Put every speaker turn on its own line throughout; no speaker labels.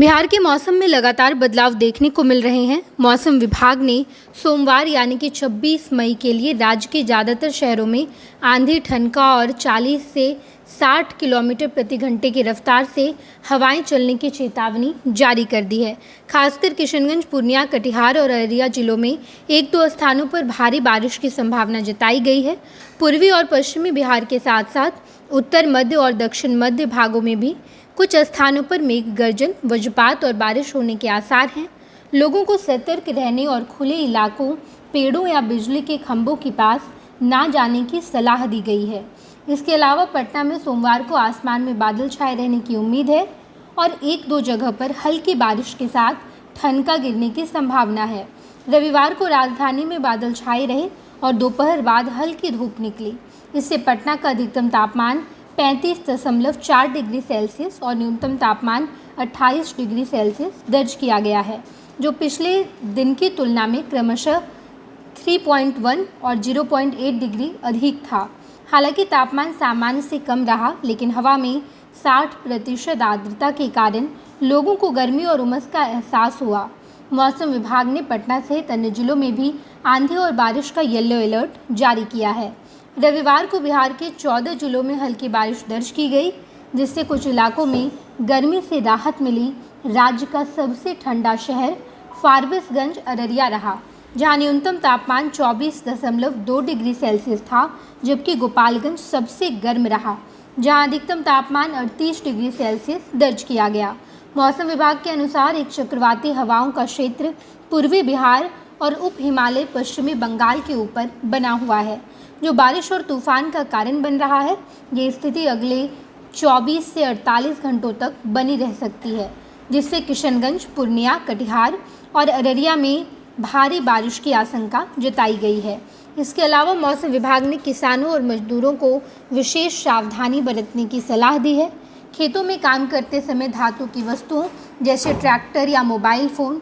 बिहार के मौसम में लगातार बदलाव देखने को मिल रहे हैं। मौसम विभाग ने सोमवार यानी कि 26 मई के लिए राज्य के ज़्यादातर शहरों में आंधी, ठनका और 40 से 60 किलोमीटर प्रति घंटे की रफ्तार से हवाएं चलने की चेतावनी जारी कर दी है। खासकर किशनगंज, पूर्णिया, कटिहार और अररिया जिलों में एक दो स्थानों पर भारी बारिश की संभावना जताई गई है। पूर्वी और पश्चिमी बिहार के साथ साथ उत्तर, मध्य और दक्षिण मध्य भागों में भी कुछ स्थानों पर मेघ गर्जन, वज्रपात और बारिश होने के आसार हैं। लोगों को सतर्क रहने और खुले इलाकों, पेड़ों या बिजली के खंभों के पास ना जाने की सलाह दी गई है। इसके अलावा पटना में सोमवार को आसमान में बादल छाए रहने की उम्मीद है और एक दो जगह पर हल्की बारिश के साथ ठनका गिरने की संभावना है। रविवार को राजधानी में बादल छाए रहे और दोपहर बाद हल्की धूप निकली। इससे पटना का अधिकतम तापमान 35.4 डिग्री सेल्सियस और न्यूनतम तापमान 28 डिग्री सेल्सियस दर्ज किया गया है, जो पिछले दिन की तुलना में क्रमशः 3.1 और 0.8 डिग्री अधिक था। हालांकि तापमान सामान्य से कम रहा, लेकिन हवा में 60% आर्द्रता के कारण लोगों को गर्मी और उमस का एहसास हुआ। मौसम विभाग ने पटना सहित अन्य जिलों में भी आंधी और बारिश का येलो अलर्ट जारी किया है। रविवार को बिहार के 14 जिलों में हल्की बारिश दर्ज की गई, जिससे कुछ इलाकों में गर्मी से राहत मिली। राज्य का सबसे ठंडा शहर फारबिसगंज अररिया रहा, जहां न्यूनतम तापमान 24.2 डिग्री सेल्सियस था, जबकि गोपालगंज सबसे गर्म रहा, जहां अधिकतम तापमान 38 डिग्री सेल्सियस दर्ज किया गया। मौसम विभाग के अनुसार एक चक्रवाती हवाओं का क्षेत्र पूर्वी बिहार और उप हिमालय पश्चिमी बंगाल के ऊपर बना हुआ है, जो बारिश और तूफान का कारण बन रहा है। ये स्थिति अगले 24 से 48 घंटों तक बनी रह सकती है, जिससे किशनगंज, पूर्णिया, कटिहार और अररिया में भारी बारिश की आशंका जताई गई है। इसके अलावा मौसम विभाग ने किसानों और मजदूरों को विशेष सावधानी बरतने की सलाह दी है। खेतों में काम करते समय धातु की वस्तुओं जैसे ट्रैक्टर या मोबाइल फ़ोन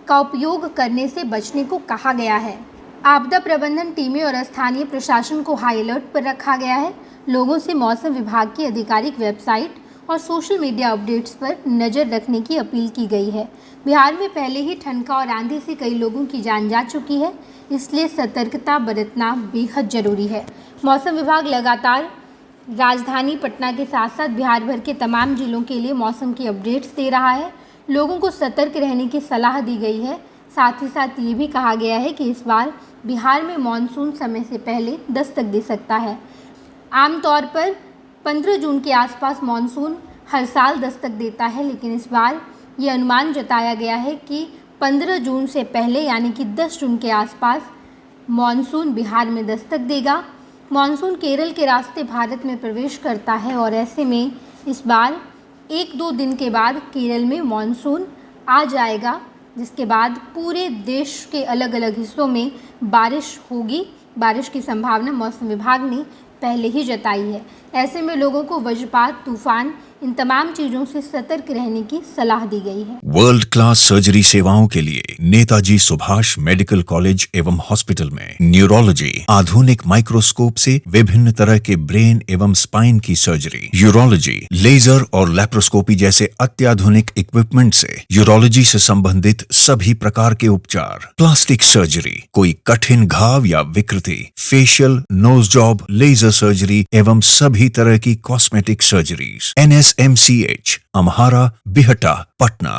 का उपयोग करने से बचने को कहा गया है। आपदा प्रबंधन टीमें और स्थानीय प्रशासन को हाई अलर्ट पर रखा गया है। लोगों से मौसम विभाग की आधिकारिक वेबसाइट और सोशल मीडिया अपडेट्स पर नज़र रखने की अपील की गई है। बिहार में पहले ही ठनका और आंधी से कई लोगों की जान जा चुकी है, इसलिए सतर्कता बरतना बेहद ज़रूरी है। मौसम विभाग लगातार राजधानी पटना के साथ साथ बिहार भर के तमाम जिलों के लिए मौसम की अपडेट्स दे रहा है। लोगों को सतर्क रहने की सलाह दी गई है। साथ ही साथ ये भी कहा गया है कि इस बार बिहार में मानसून समय से पहले दस्तक दे सकता है। आमतौर पर 15 जून के आसपास मानसून हर साल दस्तक देता है, लेकिन इस बार ये अनुमान जताया गया है कि 15 जून से पहले यानी कि 10 जून के आसपास मानसून बिहार में दस्तक देगा। मानसून केरल के रास्ते भारत में प्रवेश करता है और ऐसे में इस बार एक दो दिन के बाद केरल में मानसून आ जाएगा, जिसके बाद पूरे देश के अलग अलग हिस्सों में बारिश होगी। बारिश की संभावना मौसम विभाग ने पहले ही जताई है। ऐसे में लोगों को वज्रपात, तूफान, इन तमाम चीजों से सतर्क रहने की सलाह दी गई है।
वर्ल्ड क्लास सर्जरी सेवाओं के लिए नेताजी सुभाष मेडिकल कॉलेज एवं हॉस्पिटल में न्यूरोलॉजी, आधुनिक माइक्रोस्कोप से विभिन्न तरह के ब्रेन एवं स्पाइन की सर्जरी, यूरोलॉजी, लेजर और लैप्रोस्कोपी जैसे अत्याधुनिक इक्विपमेंट से यूरोलॉजी से संबंधित सभी प्रकार के उपचार, प्लास्टिक सर्जरी, कोई कठिन घाव या विकृति, facial, nose job, laser surgery एवं सभी तरह की cosmetic surgeries. NSMCH, Amhara, Bihta, Patna.